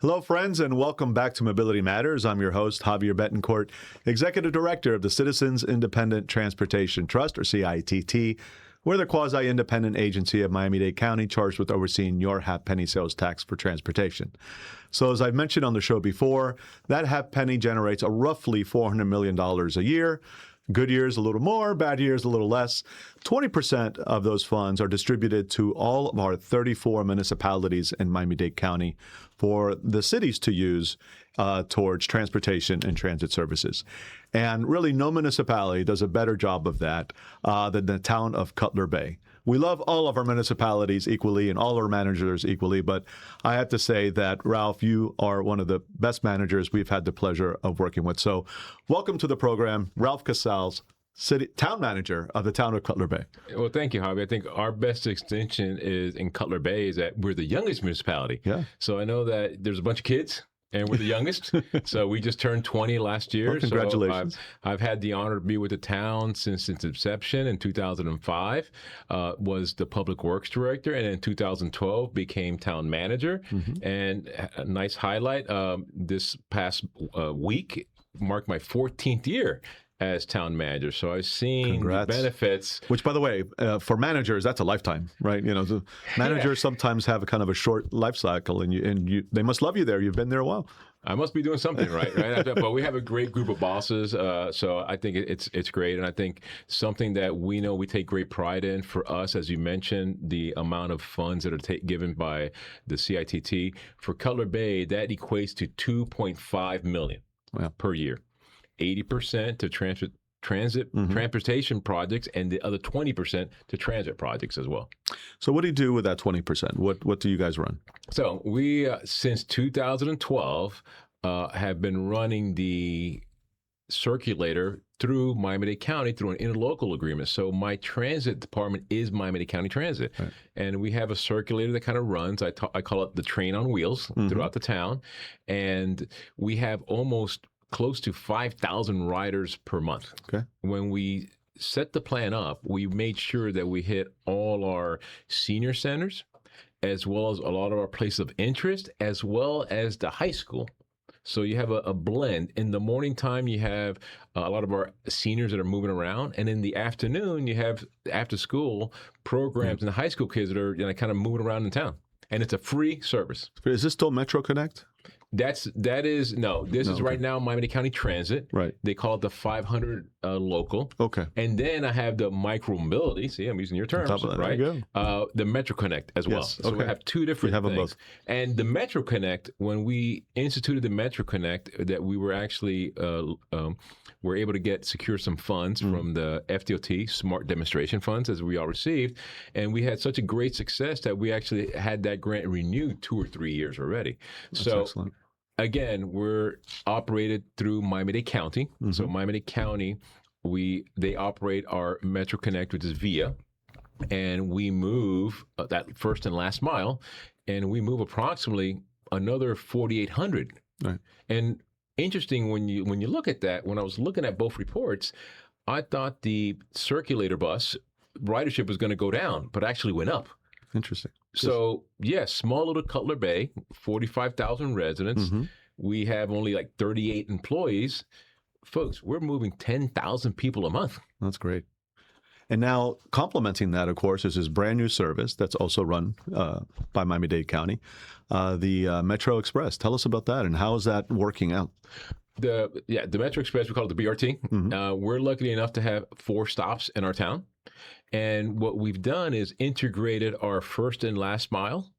Hello, friends, and welcome back to Mobility Matters. I'm your host, Javier Betancourt, Executive Director of the Citizens Independent Transportation Trust, or CITT. We're the quasi-independent agency of Miami-Dade County charged with overseeing your half-penny sales tax for transportation. So as I've mentioned on the show before, that half-penny generates a roughly $400 million a year. Good years, a little more. Bad years, a little less. 20% of those funds are distributed to all of our 34 municipalities in Miami-Dade County for the cities to use towards transportation and transit services. And really, no municipality does a better job of that than the town of Cutler Bay. We love all of our municipalities equally and all our managers equally, but I have to say that, Ralph, you are one of the best managers we've had the pleasure of working with. So welcome to the program, Ralph Casals, town manager of the town of Cutler Bay. Well, thank you, Javi. I think our best extension is in Cutler Bay is that we're the youngest municipality. Yeah. So I know that there's a bunch of kids. And we're the youngest. So we just turned 20 last year. Well, congratulations. So I've had the honor to be with the town since its inception in 2005, was the public works director, and in 2012 became town manager. Mm-hmm. And a nice highlight, this past week marked my 14th year as town manager. So I've seen the benefits. Which, by the way, for managers, that's a lifetime, right? You know, the managers sometimes have a kind of a short life cycle, and they must love you there. You've been there a while. I must be doing something right? But we have a great group of bosses, so I think it's great. And I think something that we know we take great pride in for us, as you mentioned, the amount of funds that are given by the CITT. For Cutler Bay, that equates to $2.5 million per year. 80% to transportation projects, and the other 20% to transit projects as well. So what do you do with that 20%? What do you guys run? So we, since 2012, have been running the circulator through Miami-Dade County through an interlocal agreement. So my transit department is Miami-Dade County Transit. Right. And we have a circulator that kind of runs, I call it the train on wheels, throughout the town. And we have almost close to 5,000 riders per month. Okay. When we set the plan up, we made sure that we hit all our senior centers, as well as a lot of our places of interest, as well as the high school. So you have a blend. In the morning time, you have a lot of our seniors that are moving around. And in the afternoon, you have after school programs and the high school kids that are kind of moving around in town. And it's a free service. Is this still Metro Connect? This is right now Miami-Dade County Transit. Right. They call it the 500 local. Okay. And then I have the micro mobility. See, I'm using your terms, right? There you go. The Metro Connect as well. Yes. So we have two different things. Them both. And the Metro Connect, when we instituted the Metro Connect, that we were actually were able to secure some funds from the FDOT Smart Demonstration Funds, as we all received, and we had such a great success that we actually had that grant renewed 2 or 3 years already. That's excellent. Again, we're operated through Miami-Dade County. So Miami-Dade County, they operate our Metro Connect, which is VIA, and we move that first and last mile, and we move approximately another 4,800. Right. And interesting when you look at that, when I was looking at both reports, I thought the circulator bus ridership was going to go down, but actually went up. Interesting. So, yes, small little Cutler Bay, 45,000 residents. We have only like 38 employees. Folks, we're moving 10,000 people a month. That's great. And now, complementing that, of course, is this brand new service that's also run by Miami-Dade County, the Metro Express. Tell us about that and how is that working out? The Metro Express, we call it the BRT. We're lucky enough to have 4 stops in our town. And what we've done is integrated our first and last mile,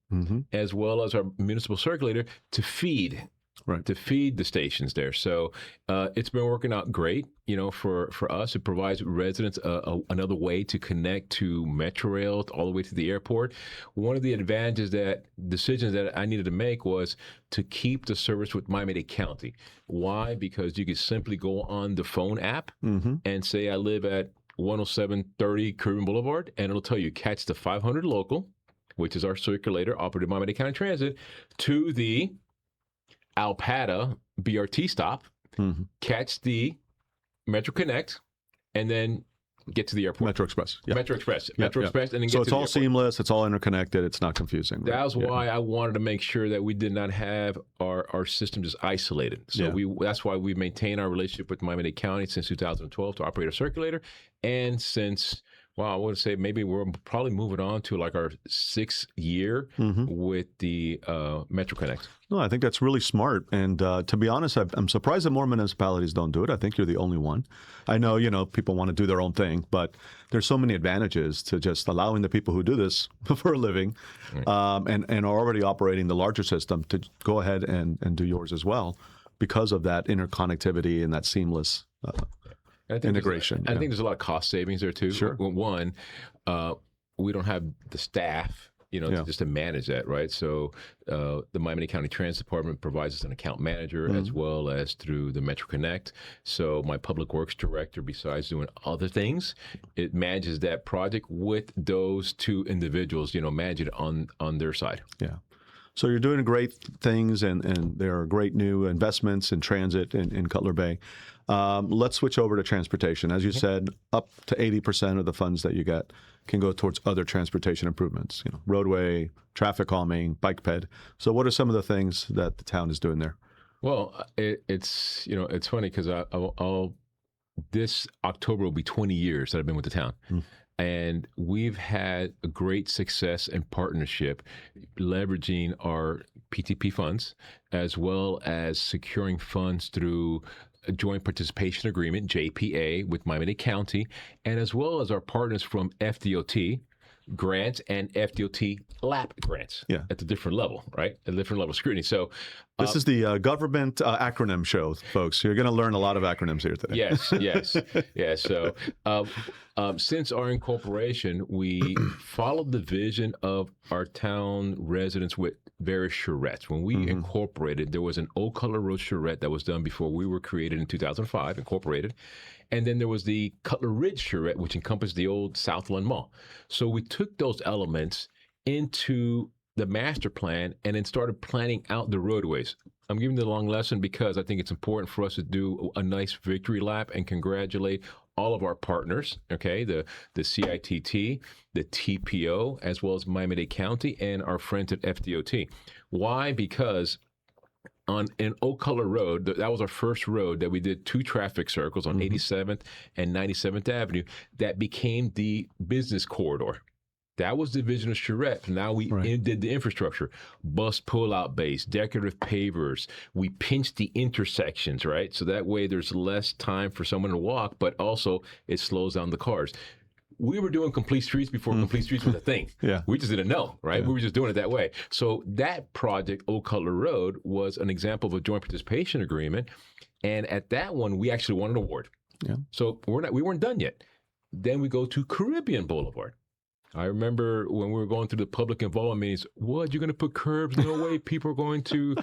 as well as our municipal circulator to feed the stations there. So it's been working out great. For us, it provides residents another way to connect to Metrorail all the way to the airport. One of the decisions that I needed to make was to keep the service with Miami-Dade County. Why? Because you could simply go on the phone app and say, I live at 10730 Caribbean Boulevard, and it'll tell you catch the 500 local, which is our circulator operated by Miami-Dade County Transit, to the Alpata BRT stop, catch the Metro Connect, and then get to the airport. Metro Express. Metro Express. Metro Express, and then so get it's to the all airport. seamless. It's all interconnected. It's not confusing. Right? That was why I wanted to make sure that we did not have our system just isolated. So that's why we maintain our relationship with Miami-Dade County since 2012 to operate a circulator, and since. Wow, I would say maybe we're probably moving on to like our 6th year with the Metro Connect. No, I think that's really smart. And to be honest, I'm surprised that more municipalities don't do it. I think you're the only one. I know, people want to do their own thing, but there's so many advantages to just allowing the people who do this for a living and are already operating the larger system to go ahead and do yours as well because of that interconnectivity and that seamless integration. I think there's a lot of cost savings there too. Sure. One, we don't have the staff, just to manage that, right? So the Miami-Dade County Transit Department provides us an account manager as well as through the Metro Connect. So my public works director, besides doing other things, it manages that project with those 2 individuals, manage it on their side. Yeah. So you're doing great things, and there are great new investments in transit in Cutler Bay. Let's switch over to transportation. As you said, up to 80% of the funds that you get can go towards other transportation improvements, roadway, traffic calming, bike ped. So what are some of the things that the town is doing there? Well, it's funny because this October will be 20 years that I've been with the town. And we've had a great success and partnership leveraging our PTP funds as well as securing funds through a joint participation agreement, JPA, with Miami-Dade County, and as well as our partners from FDOT grants and FDOT LAP grants at a different level, right? A different level of scrutiny. So this is the government acronym show, folks. You're going to learn a lot of acronyms here today. Yes. Yeah. So since our incorporation, we followed the vision of our town residents with various charrettes. When we incorporated, there was an Old Cutler Road charrette that was done before we were created in 2005, incorporated. And then there was the Cutler Ridge charrette, which encompassed the old Southland Mall. So we took those elements into the master plan and then started planning out the roadways. I'm giving the long lesson because I think it's important for us to do a nice victory lap and congratulate all of our partners, okay, the CITT, the TPO, as well as Miami-Dade County and our friends at FDOT. Why? Because in Old Cutler Road, that was our first road that we did 2 traffic circles on 87th and 97th Avenue that became the business corridor. That was Division of Charette. Now we did the infrastructure, bus pull-out bays, decorative pavers. We pinched the intersections, right? So that way there's less time for someone to walk, but also it slows down the cars. We were doing complete streets before complete streets was a thing. We just didn't know, right? We were just doing it that way. So that project, Old Cutler Road, was an example of a joint participation agreement. And at that one, we actually won an award. So we weren't done yet. Then we go to Caribbean Boulevard. I remember when we were going through the public involvement meetings, what, you're going to put curbs? No way, people are going to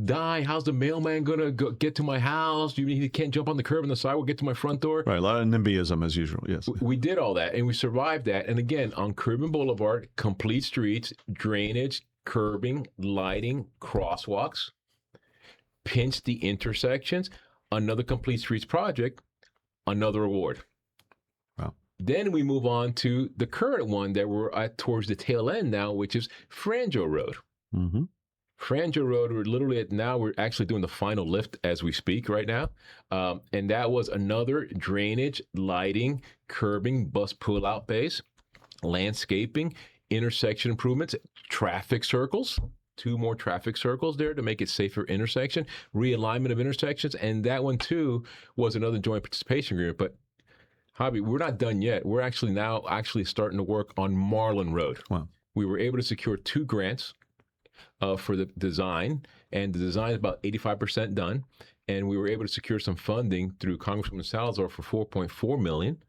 die. How's the mailman going to get to my house? He can't jump on the curb on the sidewalk, get to my front door. Right, a lot of NIMBYism as usual, yes. We did all that, and we survived that. And again, on Caribbean Boulevard, complete streets, drainage, curbing, lighting, crosswalks, pinched the intersections, another complete streets project, another award. Then we move on to the current one that we're at towards the tail end now, which is Franjo Road. Franjo Road, we're actually doing the final lift as we speak right now. And that was another drainage, lighting, curbing, bus pull-out bays, landscaping, intersection improvements, traffic circles. 2 more traffic circles there to make it safer intersection, realignment of intersections. And that one too was another joint participation agreement. But Javi, we're not done yet. We're actually starting to work on Marlin Road. Wow. We were able to secure 2 grants for the design, and the design is about 85% done. And we were able to secure some funding through Congresswoman Salazar for $4.4 million,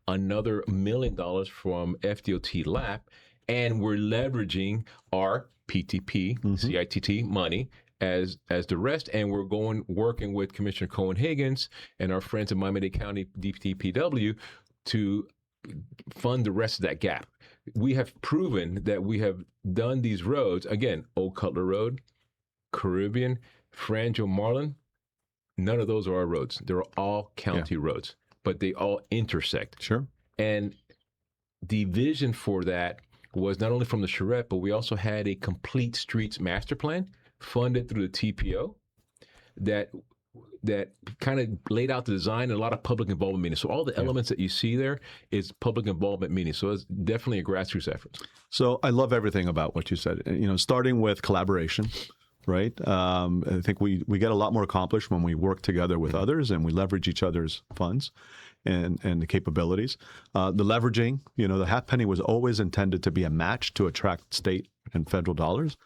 another $1 million from FDOT LAP, and we're leveraging our PTP, CITT money as the rest, and we're working with Commissioner Cohen-Higgins and our friends at Miami-Dade County DPW to fund the rest of that gap. We have proven that we have done these roads, again, Old Cutler Road, Caribbean, Franjo, Marlin. None of those are our roads. They're all county roads, but they all intersect. Sure. And the vision for that was not only from the charrette, but we also had a complete streets master plan funded through the TPO that kind of laid out the design and a lot of public involvement meetings. So all the elements that you see there is public involvement meetings. So it's definitely a grassroots effort. So I love everything about what you said, starting with collaboration. Right. I think we get a lot more accomplished when we work together with others and we leverage each other's funds and the capabilities. The leveraging, the half penny was always intended to be a match to attract state and federal dollars.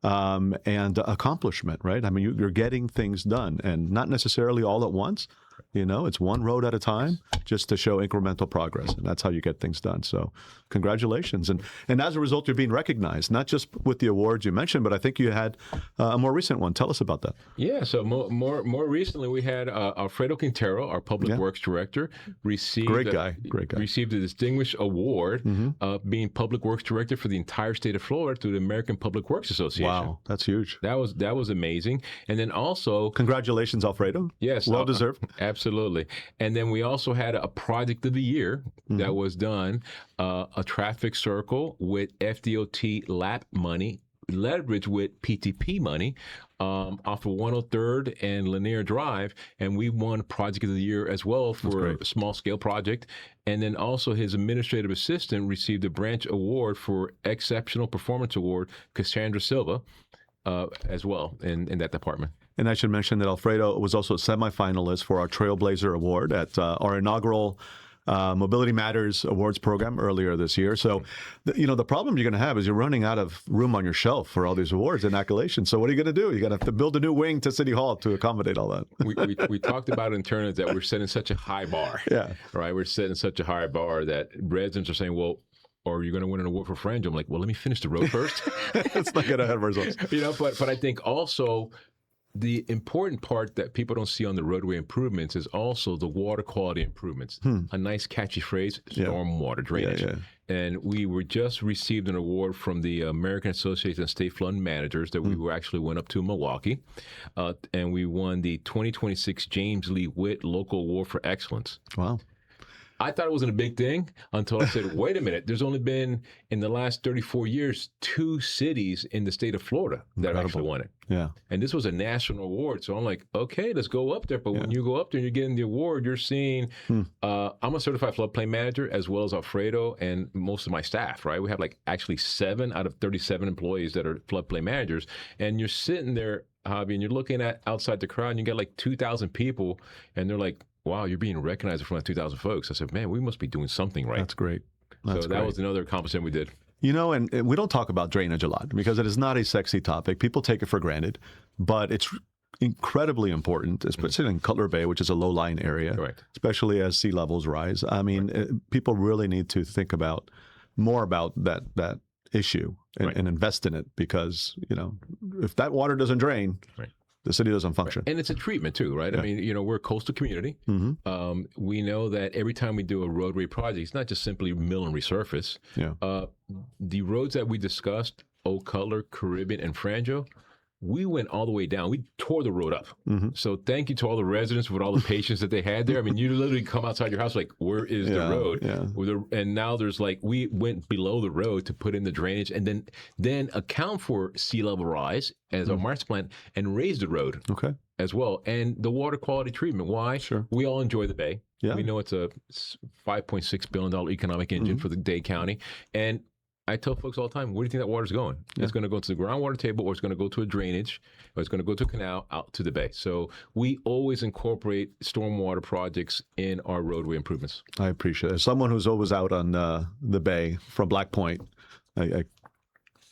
And accomplishment, right? I mean, you're getting things done and not necessarily all at once. It's one road at a time just to show incremental progress. And that's how you get things done. So congratulations. And as a result, you're being recognized, not just with the awards you mentioned, but I think you had a more recent one. Tell us about that. Yeah. So more recently, we had Alfredo Quintero, our Public Works Director, received Great guy. Received a distinguished award being Public Works Director for the entire state of Florida through the American Public Works Association. Wow. That's huge. That was amazing. And then also... Congratulations, Alfredo. Yes. Well deserved. Absolutely. And then we also had a project of the year that was done, a traffic circle with FDOT LAP money, leveraged with PTP money off of 103rd and Lanier Drive. And we won Project of the Year as well for a small scale project. And then also his administrative assistant received a branch award for Exceptional Performance Award, Cassandra Silva, as well in that department. And I should mention that Alfredo was also a semifinalist for our Trailblazer Award at our inaugural Mobility Matters Awards program earlier this year. So, the problem you're going to have is you're running out of room on your shelf for all these awards and accolades. So what are you going to do? You're going to have to build a new wing to City Hall to accommodate all that. We talked about internally that we're setting such a high bar. Yeah. Right? We're setting such a high bar that residents are saying, well, or you're going to win an award for Franjo. I'm like, well, let me finish the road first. Let's not get ahead of ourselves. But I think also the important part that people don't see on the roadway improvements is also the water quality improvements. A nice catchy phrase, stormwater drainage. And we were just received an award from the American Association of State Flood Managers that we actually went up to Milwaukee. And we won the 2026 James Lee Witt Local Award for Excellence. Wow. I thought it wasn't a big thing until I said, wait a minute, there's only been, in the last 34 years, 2 cities in the state of Florida that actually won it. Yeah. And this was a national award. So I'm like, okay, let's go up there. But when you go up there and you're getting the award, you're seeing, I'm a certified floodplain manager as well as Alfredo and most of my staff, right? We have actually 7 out of 37 employees that are floodplain managers. And you're sitting there, Javi, and you're looking at outside the crowd and you get 2,000 people and they're like, wow, you're being recognized in front of 2,000 folks. I said, man, we must be doing something right. That's great. That was another accomplishment we did. And we don't talk about drainage a lot because it is not a sexy topic. People take it for granted, but it's incredibly important, especially in Cutler Bay, which is a low-lying area, especially as sea levels rise. I mean, people really need to think more about that issue and invest in it because, if that water doesn't drain, the city doesn't function. And it's a treatment too, right? Yeah. I mean, we're a coastal community. We know that every time we do a roadway project, it's not just simply mill and resurface. Yeah. The roads that we discussed, Old Cutler, Caribbean, and Franjo, we went all the way down. We tore the road up. So thank you to all the residents with all the patience that they had there. I mean, you literally come outside your house where is the road? Yeah. And now there's we went below the road to put in the drainage and then account for sea level rise as a master plan and raise the road as well. And the water quality treatment. Why? Sure. We all enjoy the Bay. Yeah. We know it's a $5.6 billion economic engine for the Dade County. And I tell folks all the time, where do you think that water's going? It's going to go to the groundwater table, or it's going to go to a drainage, or it's going to go to a canal out to the bay. So we always incorporate stormwater projects in our roadway improvements. I appreciate it. As someone who's always out on the bay from Black Point, I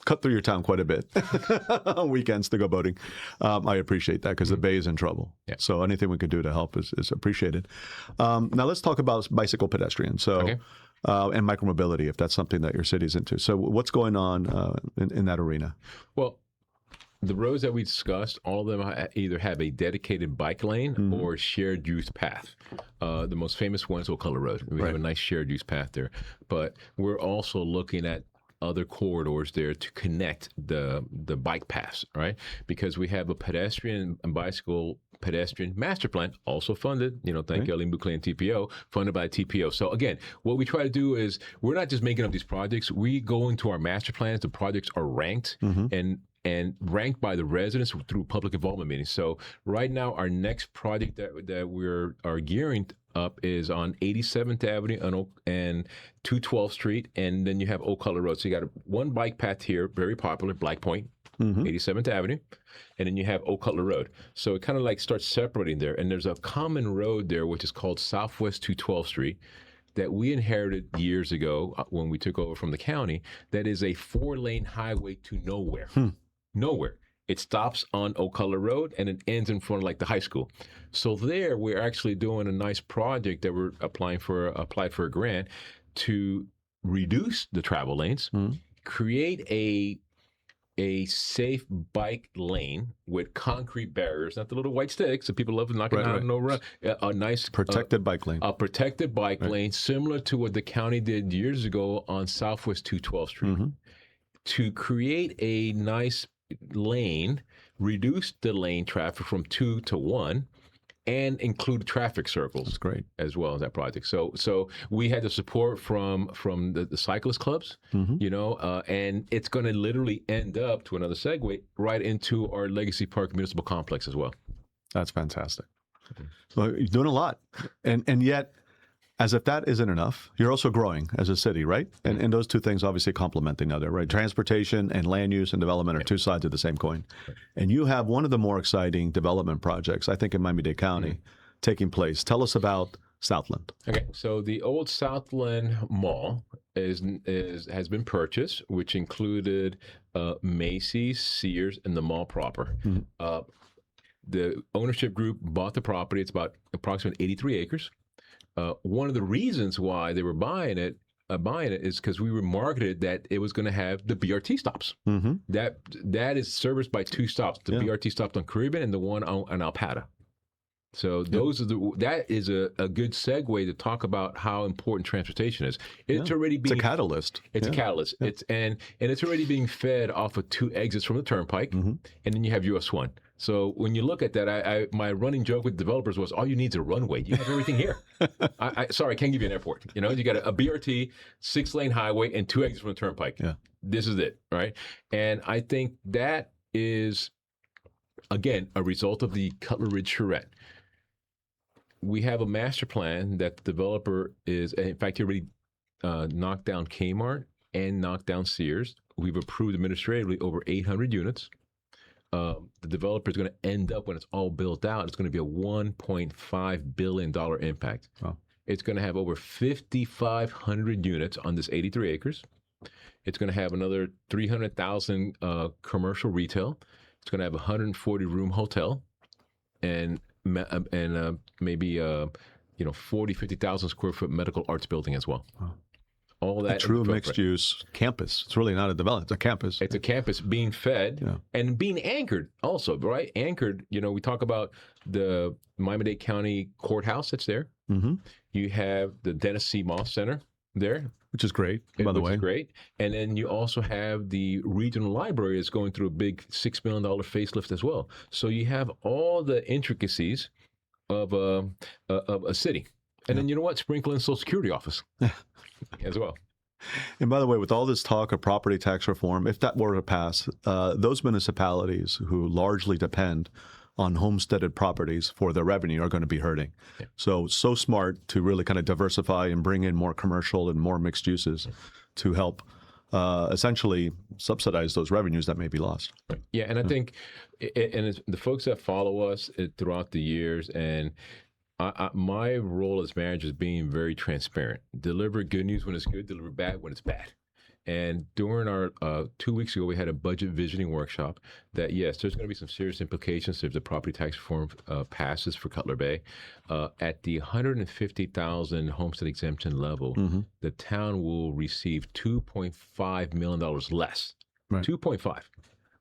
cut through your town quite a bit on weekends to go boating. I appreciate that because the bay is in trouble. Yeah. So anything we can do to help is appreciated. Now let's talk about bicycle pedestrians. So. And micromobility, if that's something that your city's into. So what's going on in that arena? Well, the roads that we discussed, all of them either have a dedicated bike lane or shared use path. The most famous one is Old Cutler Road. We have a nice shared use path there. But we're also looking at other corridors there to connect the bike paths, right? Because we have a pedestrian and bicycle pedestrian master plan, also funded, thank you, Eileen Bouclé and TPO, funded by TPO. So again, what we try to do is we're not just making up these projects. We go into our master plans. The projects are ranked and ranked by the residents through public involvement meetings. So right now, our next project that we're gearing up is on 87th Avenue and 212th Street, and then you have Old Cutler Road. So you got one bike path here, very popular, Black Point, 87th Avenue, and then you have Old Cutler Road. So it kind of like starts separating there, and there's a common road there, which is called Southwest 212th Street, that we inherited years ago when we took over from the county. That is a 4-lane highway to nowhere. Nowhere. It stops on Old Cutler Road and it ends in front of like the high school. So there, we're actually doing a nice project that we're applied for a grant to reduce the travel lanes, create a safe bike lane with concrete barriers, not the little white sticks that people love knocking down. No, a nice protected bike lane. A protected bike lane, similar to what the county did years ago on Southwest 212th Street, to create a nice lane, reduce the lane traffic from 2 to 1, and include traffic circles. That's great. As well as that project. So we had the support from the cyclist clubs, and it's going to literally end up, to another segue, right into our Legacy Park Municipal Complex as well. That's fantastic. Well, you're doing a lot, and yet, as if that isn't enough, you're also growing as a city, right? And those two things obviously complement one another, right? Transportation and land use and development are two sides of the same coin. And you have one of the more exciting development projects, I think, in Miami-Dade County taking place. Tell us about Southland. Okay, so the old Southland Mall has been purchased, which included Macy's, Sears, and the mall proper. The ownership group bought the property. It's about approximately 83 acres. One of the reasons why they were buying it is because we were marketed that it was going to have the BRT stops. That is serviced by 2 stops: the BRT stop on Caribbean and the one on Alpata. So that is a good segue to talk about how important transportation is. It's a catalyst. It's a catalyst. And it's already being fed off of 2 exits from the turnpike, and then you have US 1. So when you look at that, my running joke with developers was, all you need is a runway. You have everything here. Sorry, I can't give you an airport. You got a BRT, 6-lane highway, and 2 exits from the turnpike. This is it, right? And I think that is, again, a result of the Cutler Ridge Charrette. We have a master plan that the developer is, in fact, he already knocked down Kmart and knocked down Sears. We've approved administratively over 800 units. The developer is going to end up, when it's all built out, it's going to be a $1.5 billion impact. Wow. It's going to have over 5,500 units on this 83 acres. It's going to have another 300,000 commercial retail. It's going to have a 140-room hotel, and maybe 50,000 square foot medical arts building as well. Wow. All that, a true mixed-use campus. It's really not a development; it's a campus. It's a campus being fed and being anchored also, right? Anchored. We talk about the Miami-Dade County Courthouse that's there. You have the Dennis C. Moss Center there, which is great, by the way. Great. And then you also have the regional library is going through a big $6 million facelift as well. So you have all the intricacies of a city. And then you know what? Sprinkle in Social Security office as well. And by the way, with all this talk of property tax reform, if that were to pass, those municipalities who largely depend on homesteaded properties for their revenue are going to be hurting. So smart to really kind of diversify and bring in more commercial and more mixed uses to help essentially subsidize those revenues that may be lost. Yeah, and I think, and the folks that follow us throughout the years, and my role as manager is being very transparent. Deliver good news when it's good, deliver bad when it's bad. And during our 2 weeks ago, we had a budget visioning workshop that, yes, there's going to be some serious implications if the property tax reform passes for Cutler Bay. At the $150,000 homestead exemption level, the town will receive $2.5 million less. Right. 2.5.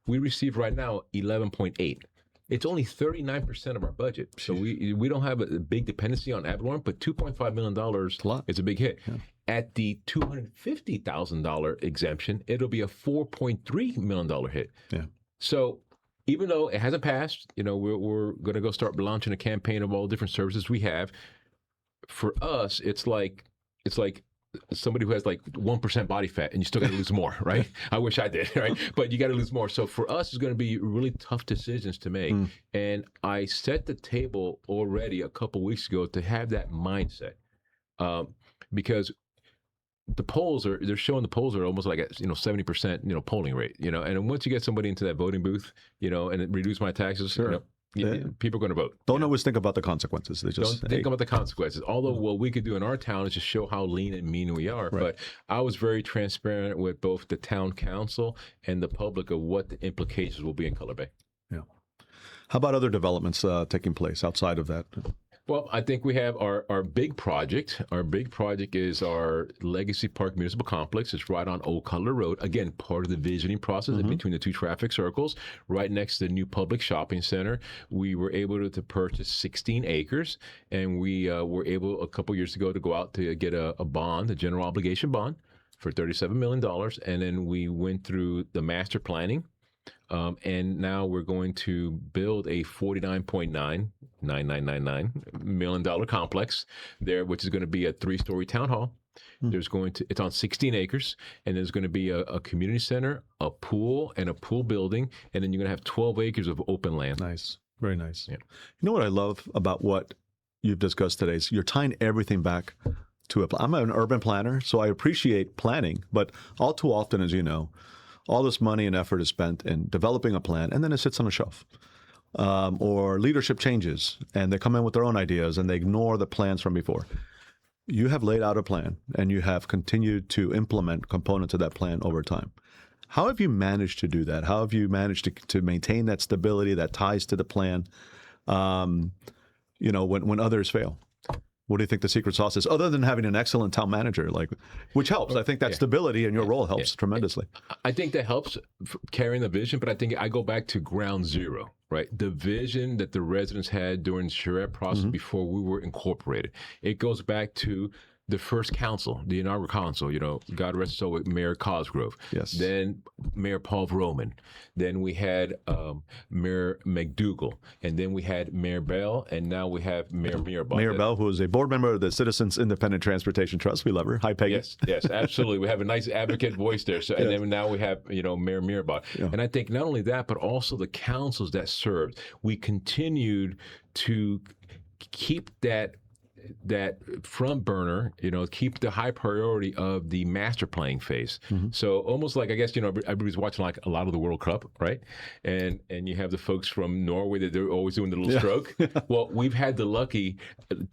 We receive right now 11.8. It's only 39% of our budget. So we don't have a big dependency on ad valorem, but $2.5 million is a big hit. Yeah. At the $250,000 exemption, it'll be a $4.3 million hit. Yeah. So even though it hasn't passed, we're going to go start launching a campaign of all the different services we have. For us, it's like somebody who has like 1% body fat and you still got to lose more, right? I wish I did, right? But you got to lose more. So for us, it's going to be really tough decisions to make. And I set the table already a couple weeks ago to have that mindset, because the polls they're showing the polls are almost like at 70% polling rate, and once you get somebody into that voting booth, and it reduce my taxes, sure. People are going to vote. Don't always think about the consequences. They just don't think about the consequences. Although what we could do in our town is just show how lean and mean we are. Right. But I was very transparent with both the town council and the public of what the implications will be in Cutler Bay. Yeah. How about other developments taking place outside of that? Well, I think we have our big project. Our big project is our Legacy Park Municipal Complex. It's right on Old Cutler Road. Again, part of the visioning process in between the two traffic circles, right next to the new public shopping center. We were able to purchase 16 acres, and we were able a couple years ago to go out to get a bond, a general obligation bond, for $37 million. And then we went through the master planning. And now we're going to build a $49.9999 million complex there, which is going to be a 3-story town hall. It's on 16 acres, and there's going to be a community center, a pool, and a pool building, and then you're going to have 12 acres of open land. Nice, very nice. Yeah. You know what I love about what you've discussed today is you're tying everything back to I'm an urban planner, so I appreciate planning, but all too often, as you know, all this money and effort is spent in developing a plan, and then it sits on a shelf. Or leadership changes, and they come in with their own ideas, and they ignore the plans from before. You have laid out a plan, and you have continued to implement components of that plan over time. How have you managed to do that? How have you managed to maintain that stability that ties to the plan, when others fail? What do you think the secret sauce is, other than having an excellent town manager, which helps? I think that stability in your role helps tremendously. I think that helps carrying the vision, but I think I go back to ground zero, right? The vision that the residents had during the charrette process before we were incorporated. It goes back to the first council, the inaugural council, God rest his soul, with Mayor Cosgrove. Yes. Then Mayor Paul Vroman. Then we had Mayor McDougall. And then we had Mayor Bell. And now we have Mayor Mirabal. Mayor Bell, who is a board member of the Citizens Independent Transportation Trust. We love her. Hi, Peggy. Yes, absolutely. We have a nice advocate voice there. So, and then now we have, Mayor Mirabal. Yeah. And I think not only that, but also the councils that served. We continued to keep that front burner, keep the high priority of the master planning phase. So almost like, I guess, everybody's watching like a lot of the World Cup, right? And you have the folks from Norway that they're always doing the little stroke. Well, we've had the lucky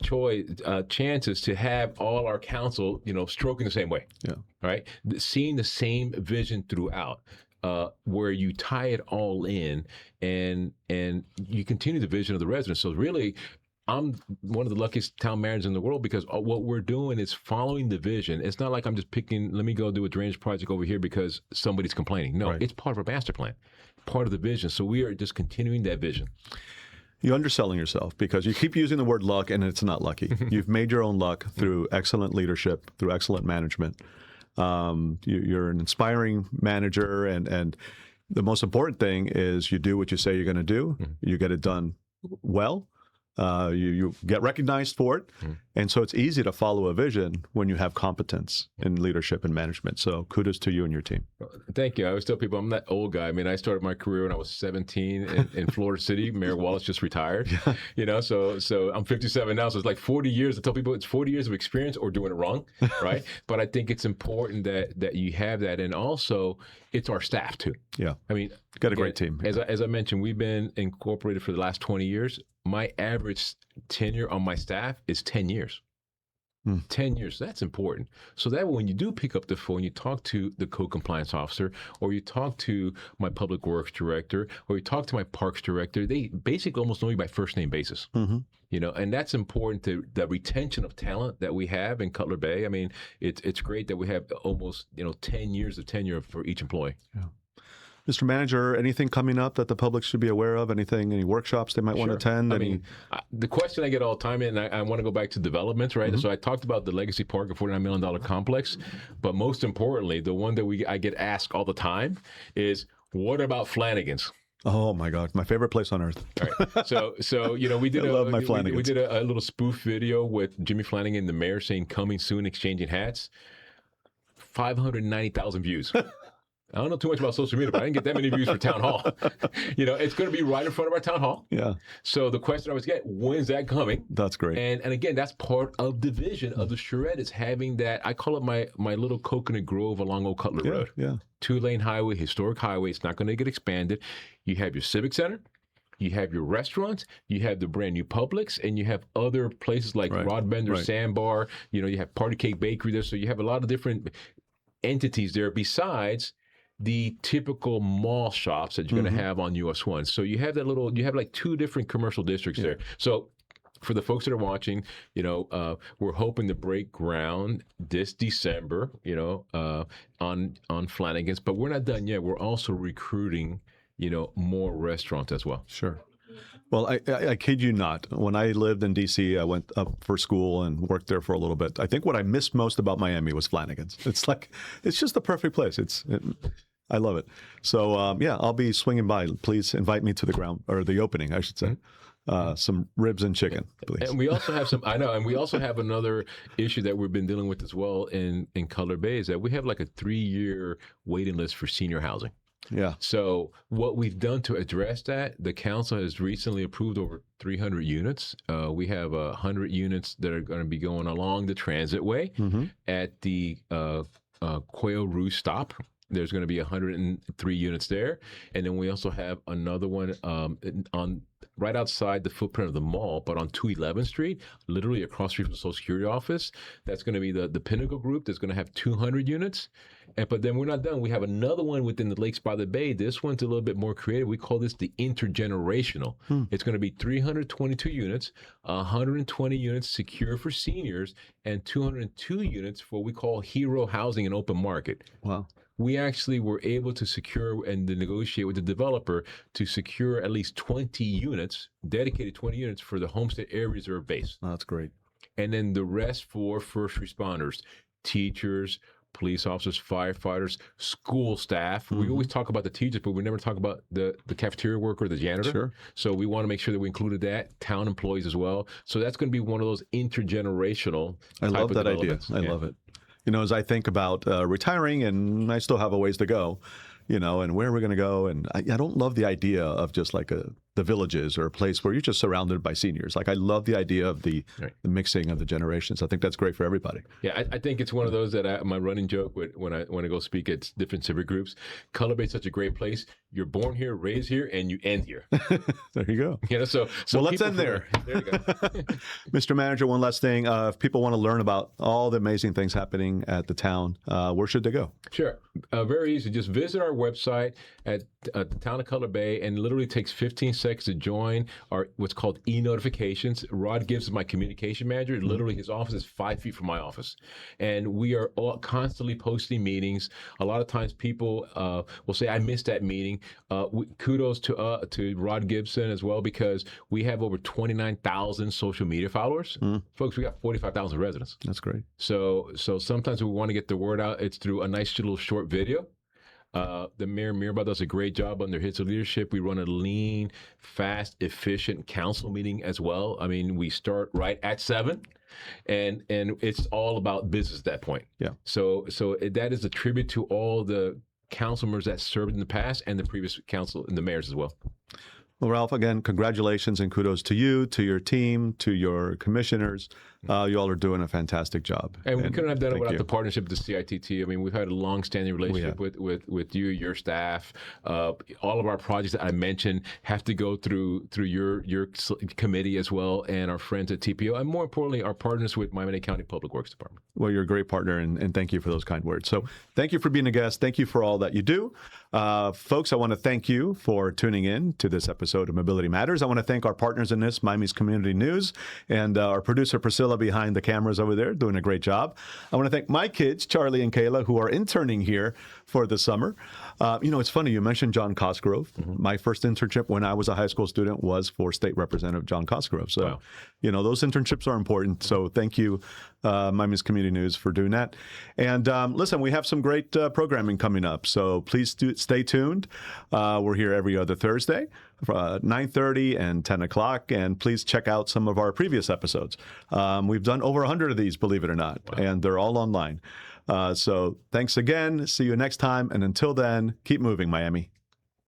chances to have all our council, stroking the same way. Yeah. Right? Seeing the same vision throughout. Where you tie it all in and you continue the vision of the residents. So really, I'm one of the luckiest town managers in the world because what we're doing is following the vision. It's not like I'm just picking, let me go do a drainage project over here because somebody's complaining. No, It's part of our master plan, part of the vision. So we are just continuing that vision. You're underselling yourself because you keep using the word luck and it's not lucky. You've made your own luck through excellent leadership, through excellent management. You're an inspiring manager, and the most important thing is you do what you say you're going to do. You get it done well. You get recognized for it. And so it's easy to follow a vision when you have competence in leadership and management. So kudos to you and your team. Thank you. I always tell people I'm that old guy. I mean, I started my career when I was 17 in Florida City. Mayor Wallace just retired, so I'm 57 now. So it's like 40 years. I tell people it's 40 years of experience or doing it wrong, right? But I think it's important that you have that. And also it's our staff too. Yeah. I mean, got a great team. As I mentioned, we've been incorporated for the last 20 years. My average tenure on my staff is 10 years. 10 years. That's important. So that when you do pick up the phone, you talk to the code compliance officer, or you talk to my public works director, or you talk to my parks director, they basically almost know you by first name basis. And that's important to the retention of talent that we have in Cutler Bay. I mean, it's great that we have almost 10 years of tenure for each employee. Yeah. Mr. Manager, anything coming up that the public should be aware of? Any workshops they might want to attend? I mean, the question I get all the time, and I want to go back to development, right? So I talked about the Legacy Park, a $49 million complex, but most importantly, the one that I get asked all the time is, what about Flanagan's? Oh my God, my favorite place on earth. All right. So we did we did a little spoof video with Jimmy Flanagan, the mayor, saying "coming soon," exchanging hats. 590,000 views. I don't know too much about social media, but I didn't get that many views for Town Hall. It's going to be right in front of our Town Hall. Yeah. So the question I always get, when's that coming? That's great. And again, that's part of the vision of the charrette, is having that. I call it my little coconut grove along Old Cutler Road. Yeah. 2-lane highway, historic highway. It's not going to get expanded. You have your civic center. You have your restaurants, you have the brand new Publix, and you have other places like Rod Bender, Sandbar. You have Party Cake Bakery there. So you have a lot of different entities there besides the typical mall shops that you're going to have on US 1. So you have like 2 different commercial districts there. So for the folks that are watching, we're hoping to break ground this December, on Flanagan's, but we're not done yet. We're also recruiting, more restaurants as well. Sure. Well, I kid you not. When I lived in D.C., I went up for school and worked there for a little bit. I think what I missed most about Miami was Flanagan's. It's just the perfect place. I love it. So, I'll be swinging by. Please invite me to the opening, I should say. Some ribs and chicken, please. And we also have and we also have another issue that we've been dealing with as well in Cutler Bay, is that we have like a 3-year waiting list for senior housing. Yeah. So what we've done to address that, the council has recently approved over 300 units. We have 100 units that are going to be going along the transitway at the Quail Rouge stop. There's going to be 103 units there. And then we also have another one on right outside the footprint of the mall, but on 211th Street, literally across the street from the Social Security office. That's going to be the Pinnacle Group. That's going to have 200 units. But then we're not done. We have another one within the Lakes by the Bay. This one's a little bit more creative. We call this the intergenerational. It's going to be 322 units, 120 units secure for seniors, and 202 units for what we call hero housing and open market. Wow. We actually were able to secure and to negotiate with the developer to secure at least 20 units, dedicated 20 units for the Homestead Air Reserve base. Oh, that's great. And then the rest for first responders, teachers, police officers, firefighters, school staff. We always talk about the teachers, but we never talk about the cafeteria worker, the janitor. Sure. So we want to make sure that we included that, town employees as well. So that's going to be one of those intergenerational I love that idea. I love it. As I think about retiring, and I still have a ways to go, and where we're going to go. And I don't love the idea of just like the villages or a place where you're just surrounded by seniors. Like, I love the idea of the mixing of the generations. I think that's great for everybody. Yeah, I think it's one of those that my running joke when I go speak at different civic groups. Cutler Bay is such a great place. You're born here, raised here, and you end here. There you go. So well, let's end there. There you go. Mr. Manager, one last thing. If people want to learn about all the amazing things happening at the town, where should they go? Sure. Very easy. Just visit our website at the Town of Cutler Bay, and literally takes 15 seconds to join our what's called e-notifications. Rod Gibbs is my communication manager. Literally, his office is 5 feet from my office. And we are all constantly posting meetings. A lot of times people will say, I missed that meeting. Kudos to Rod Gibson as well, because we have over 29,000 social media followers. Folks, we got 45,000 residents. That's great. So sometimes we want to get the word out. It's through a nice little short video. The Mayor Mirabal does a great job under his leadership. We run a lean, fast, efficient council meeting as well. I mean, we start right at 7, and it's all about business at that point. Yeah. So that is a tribute to all the council members that served in the past and the previous council and the mayors as well. Well, Ralph, again, congratulations and kudos to you, to your team, to your commissioners. You all are doing a fantastic job. And we couldn't have done it without the partnership with the CITT. I mean, we've had a long-standing relationship with you, your staff. All of our projects that I mentioned have to go through your committee as well, and our friends at TPO, and more importantly, our partners with Miami-Dade County Public Works Department. Well, you're a great partner, and thank you for those kind words. So thank you for being a guest. Thank you for all that you do. Folks, I want to thank you for tuning in to this episode of Mobility Matters. I want to thank our partners in this, Miami's Community News, and our producer, Priscilla, behind the cameras over there, doing a great job. I want to thank my kids, Charlie and Kayla, who are interning here for the summer. It's funny, you mentioned John Cosgrove. Mm-hmm. My first internship when I was a high school student was for State Representative John Cosgrove. So, those internships are important. So thank you, Miami's Community News, for doing that. And listen, we have some great programming coming up. So please stay tuned. We're here every other Thursday, 9:30 and 10 o'clock. And please check out some of our previous episodes. We've done over 100 of these, believe it or not, and they're all online. So thanks again. See you next time. And until then, keep moving, Miami.